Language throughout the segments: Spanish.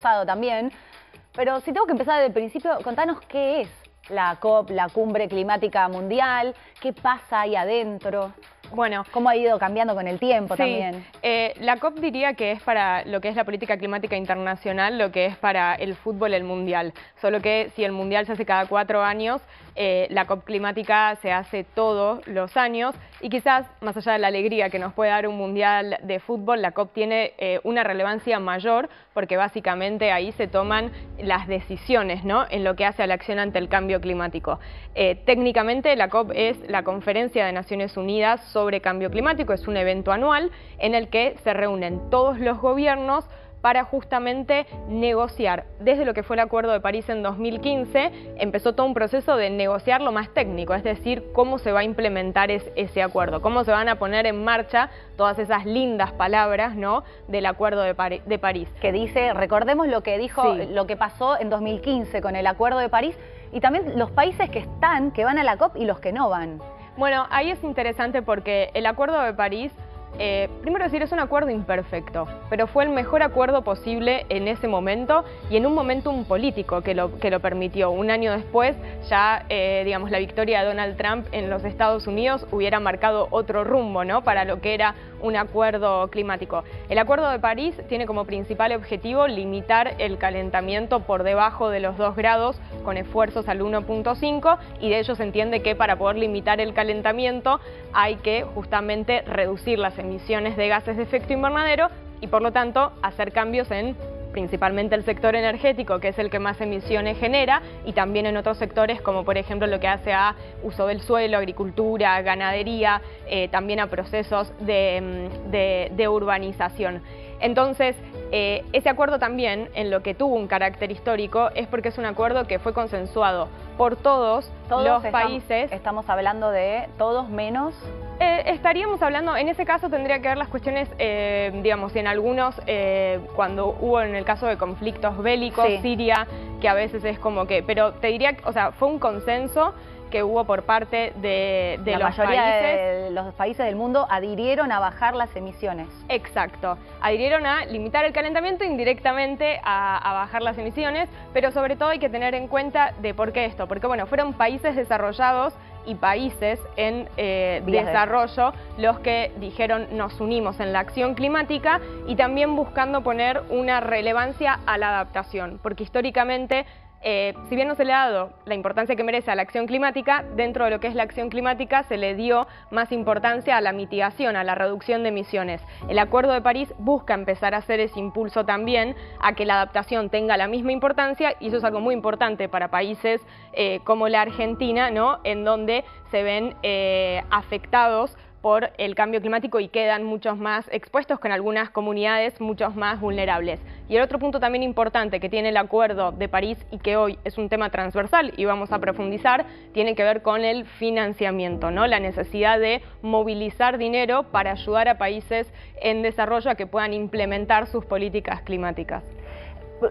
También, pero si tengo que empezar desde el principio, contanos qué es la COP, la Cumbre Climática Mundial, qué pasa ahí adentro. Bueno, cómo ha ido cambiando con el tiempo también. La COP diría que es para lo que es la política climática internacional, lo que es para el fútbol el mundial. Solo que si el mundial se hace cada 4 años, la COP climática se hace todos los años y quizás, más allá de la alegría que nos puede dar un mundial de fútbol, la COP tiene una relevancia mayor porque básicamente ahí se toman las decisiones, ¿no?, en lo que hace a la acción ante el cambio climático. Técnicamente la COP es la Conferencia de Naciones Unidas sobre Cambio Climático, es un evento anual en el que se reúnen todos los gobiernos para justamente negociar. Desde lo que fue el Acuerdo de París en 2015, empezó todo un proceso de negociar lo más técnico, es decir, cómo se va a implementar ese acuerdo, cómo se van a poner en marcha todas esas lindas palabras, ¿no?, del Acuerdo de París. Que dice, recordemos lo que dijo, lo que pasó en 2015 con el Acuerdo de París y también los países que van a la COP y los que no van. Bueno, ahí es interesante porque el Acuerdo de París, primero decir, es un acuerdo imperfecto, pero fue el mejor acuerdo posible en ese momento y en un momentum político que lo permitió. Un año después, ya, digamos, la victoria de Donald Trump en los Estados Unidos hubiera marcado otro rumbo, ¿no?, para lo que era un acuerdo climático. El Acuerdo de París tiene como principal objetivo limitar el calentamiento por debajo de los 2 grados con esfuerzos al 1.5 y de ello se entiende que para poder limitar el calentamiento hay que justamente reducir las emisiones de gases de efecto invernadero y por lo tanto hacer cambios en principalmente el sector energético, que es el que más emisiones genera, y también en otros sectores como por ejemplo lo que hace a uso del suelo, agricultura, ganadería, también a procesos de urbanización. Entonces, ese acuerdo también, en lo que tuvo un carácter histórico, es porque es un acuerdo que fue consensuado por todos los países. Estamos hablando de todos menos... Estaríamos hablando, en ese caso tendría que ver las cuestiones, digamos, en algunos, cuando hubo en el caso de conflictos bélicos, Siria, que a veces es como que, pero te diría, o sea, fue un consenso que hubo por parte de los países. La mayoría de los países del mundo adhirieron a bajar las emisiones. Exacto, adhirieron a limitar el calentamiento, indirectamente a bajar las emisiones, pero sobre todo hay que tener en cuenta de por qué esto, porque bueno, fueron países desarrollados y países en desarrollo los que dijeron nos unimos en la acción climática y también buscando poner una relevancia a la adaptación, porque históricamente si bien no se le ha dado la importancia que merece a la acción climática, dentro de lo que es la acción climática se le dio más importancia a la mitigación, a la reducción de emisiones. El Acuerdo de París busca empezar a hacer ese impulso también a que la adaptación tenga la misma importancia y eso es algo muy importante para países como la Argentina, ¿no?, en donde se ven afectados por el cambio climático y quedan muchos más expuestos, con algunas comunidades muchos más vulnerables. Y el otro punto también importante que tiene el Acuerdo de París y que hoy es un tema transversal y vamos a profundizar, tiene que ver con el financiamiento, ¿no?, la necesidad de movilizar dinero para ayudar a países en desarrollo a que puedan implementar sus políticas climáticas.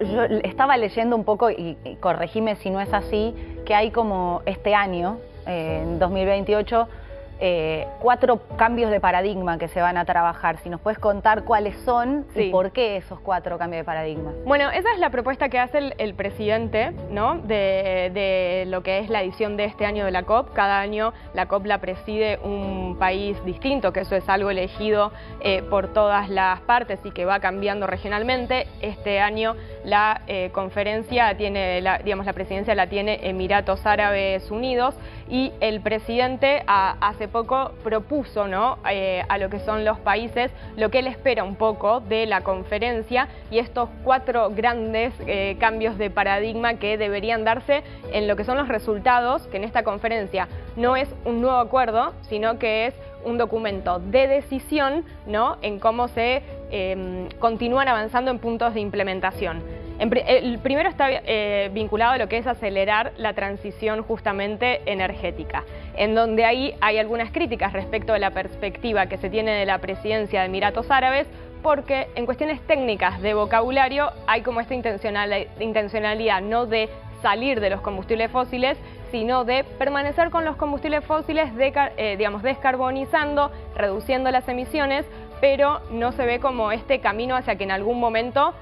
Yo estaba leyendo un poco, y corregime si no es así, que hay como este año, en 2028, 4 cambios de paradigma que se van a trabajar. Si nos puedes contar cuáles son y por qué esos 4 cambios de paradigma. Bueno, esa es la propuesta que hace el presidente, ¿no?, de lo que es la edición de este año de la COP. Cada año la COP la preside un país distinto, que eso es algo elegido por todas las partes y que va cambiando regionalmente. Este año la conferencia tiene, digamos, la presidencia la tiene Emiratos Árabes Unidos y el presidente hace poco propuso, ¿no?, a lo que son los países lo que él espera un poco de la conferencia y estos 4 grandes cambios de paradigma que deberían darse en lo que son los resultados, que en esta conferencia no es un nuevo acuerdo, sino que es un documento de decisión, ¿no?, en cómo se continúan avanzando en puntos de implementación. El primero está vinculado a lo que es acelerar la transición justamente energética, en donde ahí hay algunas críticas respecto de la perspectiva que se tiene de la presidencia de Emiratos Árabes, porque en cuestiones técnicas de vocabulario hay como esta intencionalidad no de salir de los combustibles fósiles, sino de permanecer con los combustibles fósiles, digamos, descarbonizando, reduciendo las emisiones, pero no se ve como este camino hacia que en algún momento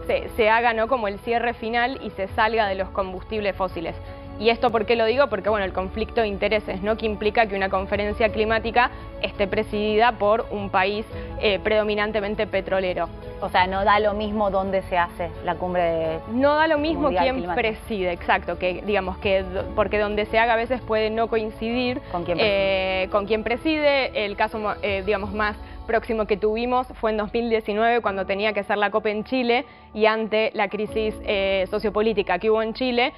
se haga, ¿no?, como el cierre final y se salga de los combustibles fósiles. ¿Y esto por qué lo digo? Porque bueno, el conflicto de intereses, ¿no?, que implica que una conferencia climática esté presidida por un país predominantemente petrolero. O sea, no da lo mismo dónde se hace la cumbre no da lo mismo quién climática preside, exacto, que digamos que porque donde se haga a veces puede no coincidir con quién preside. El caso digamos más próximo que tuvimos fue en 2019 cuando tenía que ser la COP en Chile y ante la crisis sociopolítica que hubo en Chile,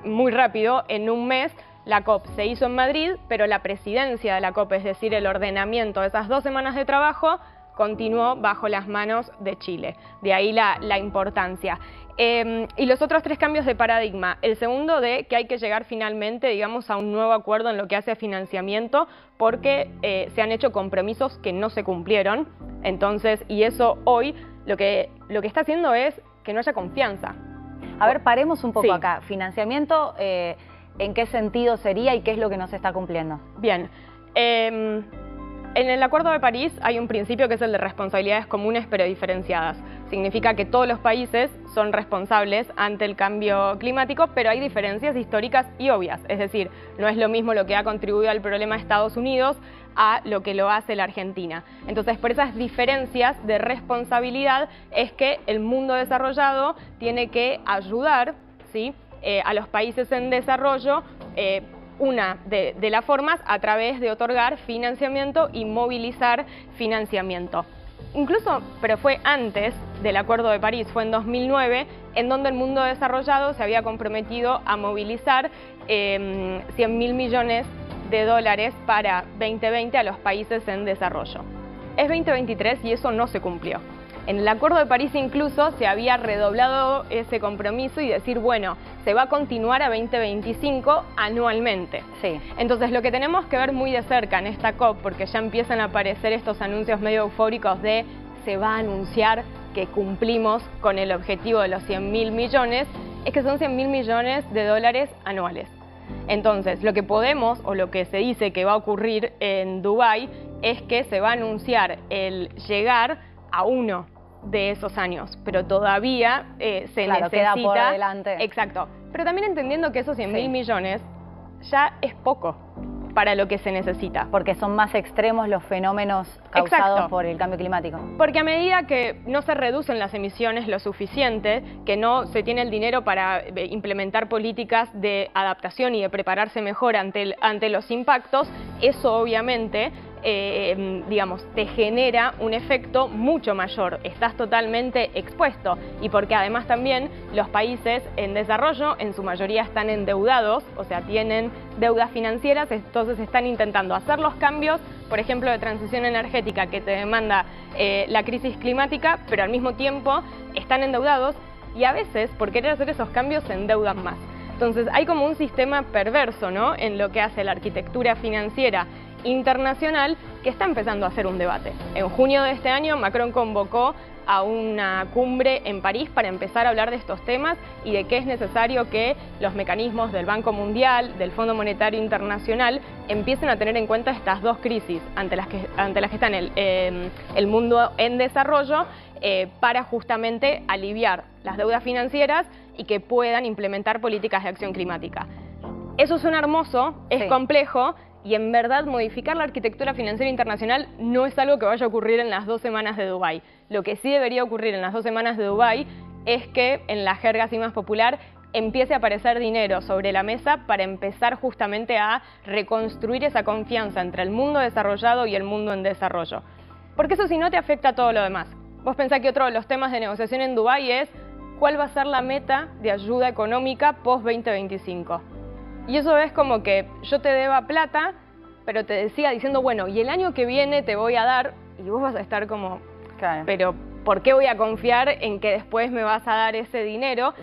muy rápido, en un mes, la COP se hizo en Madrid, pero la presidencia de la COP, es decir, el ordenamiento de esas 2 semanas de trabajo, continuó bajo las manos de Chile. De ahí la importancia. Y los otros 3 cambios de paradigma. El segundo, de que hay que llegar finalmente, digamos, a un nuevo acuerdo en lo que hace a financiamiento, porque se han hecho compromisos que no se cumplieron. Entonces, y eso hoy lo que está haciendo es que no haya confianza. A ver, paremos un poco Sí. acá. Financiamiento, ¿en qué sentido sería y qué es lo que no se está cumpliendo? Bien. En el Acuerdo de París hay un principio que es el de responsabilidades comunes pero diferenciadas. Significa que todos los países son responsables ante el cambio climático, pero hay diferencias históricas y obvias. Es decir, no es lo mismo lo que ha contribuido al problema de Estados Unidos a lo que lo hace la Argentina. Entonces, por esas diferencias de responsabilidad es que el mundo desarrollado tiene que ayudar, ¿sí?, a los países en desarrollo, una de las formas a través de otorgar financiamiento y movilizar financiamiento. Incluso, pero fue antes del Acuerdo de París, fue en 2009, en donde el mundo desarrollado se había comprometido a movilizar 100.000 millones de dólares para 2020 a los países en desarrollo. Es 2023 y eso no se cumplió. En el Acuerdo de París incluso se había redoblado ese compromiso y decir, bueno, se va a continuar a 2025 anualmente. Sí. Entonces, lo que tenemos que ver muy de cerca en esta COP, porque ya empiezan a aparecer estos anuncios medio eufóricos de se va a anunciar que cumplimos con el objetivo de los 100.000 millones, es que son 100.000 millones de dólares anuales. Entonces, lo que podemos, o lo que se dice que va a ocurrir en Dubái, es que se va a anunciar el llegar a uno de esos años, pero todavía se necesita... queda por delante. Exacto, pero también entendiendo que esos 100.000 Sí. millones ya es poco para lo que se necesita. Porque son más extremos los fenómenos causados Exacto. por el cambio climático. Porque a medida que no se reducen las emisiones lo suficiente, que no se tiene el dinero para implementar políticas de adaptación y de prepararse mejor ante los impactos, eso obviamente digamos, te genera un efecto mucho mayor, estás totalmente expuesto, y porque además también los países en desarrollo en su mayoría están endeudados, o sea, tienen deudas financieras, entonces están intentando hacer los cambios, por ejemplo, de transición energética que te demanda la crisis climática, pero al mismo tiempo están endeudados y a veces por querer hacer esos cambios se endeudan más. Entonces hay como un sistema perverso, ¿no?, en lo que hace la arquitectura financiera internacional, que está empezando a hacer un debate. En junio de este año Macron convocó a una cumbre en París para empezar a hablar de estos temas y de que es necesario que los mecanismos del Banco Mundial, del Fondo Monetario Internacional, empiecen a tener en cuenta estas dos crisis ante las que está el mundo en desarrollo, para justamente aliviar las deudas financieras y que puedan implementar políticas de acción climática. Eso suena hermoso, es Sí. complejo, y en verdad modificar la arquitectura financiera internacional no es algo que vaya a ocurrir en las 2 semanas de Dubái. Lo que sí debería ocurrir en las 2 semanas de Dubái es que, en la jerga así más popular, empiece a aparecer dinero sobre la mesa para empezar justamente a reconstruir esa confianza entre el mundo desarrollado y el mundo en desarrollo. Porque eso, si no, te afecta a todo lo demás. Vos pensás que otro de los temas de negociación en Dubái es cuál va a ser la meta de ayuda económica post-2025. Y eso es como que yo te deba plata, pero te decía diciendo, bueno, y el año que viene te voy a dar, y vos vas a estar como, Claro. pero ¿por qué voy a confiar en que después me vas a dar ese dinero?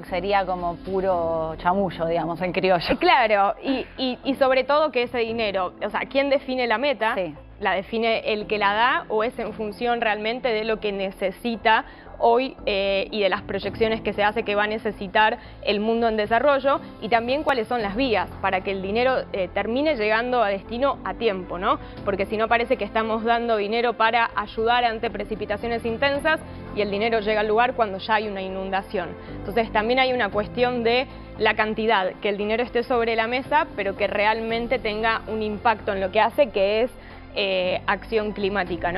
Sería como puro chamullo, digamos, en criollo. Claro, y sobre todo que ese dinero, o sea, ¿quién define la meta? Sí. la define el que la da o es en función realmente de lo que necesita hoy y de las proyecciones que se hace que va a necesitar el mundo en desarrollo, y también cuáles son las vías para que el dinero termine llegando a destino a tiempo, ¿no? Porque si no parece que estamos dando dinero para ayudar ante precipitaciones intensas y el dinero llega al lugar cuando ya hay una inundación. Entonces también hay una cuestión de la cantidad, que el dinero esté sobre la mesa, pero que realmente tenga un impacto en lo que hace, que es acción climática, ¿no?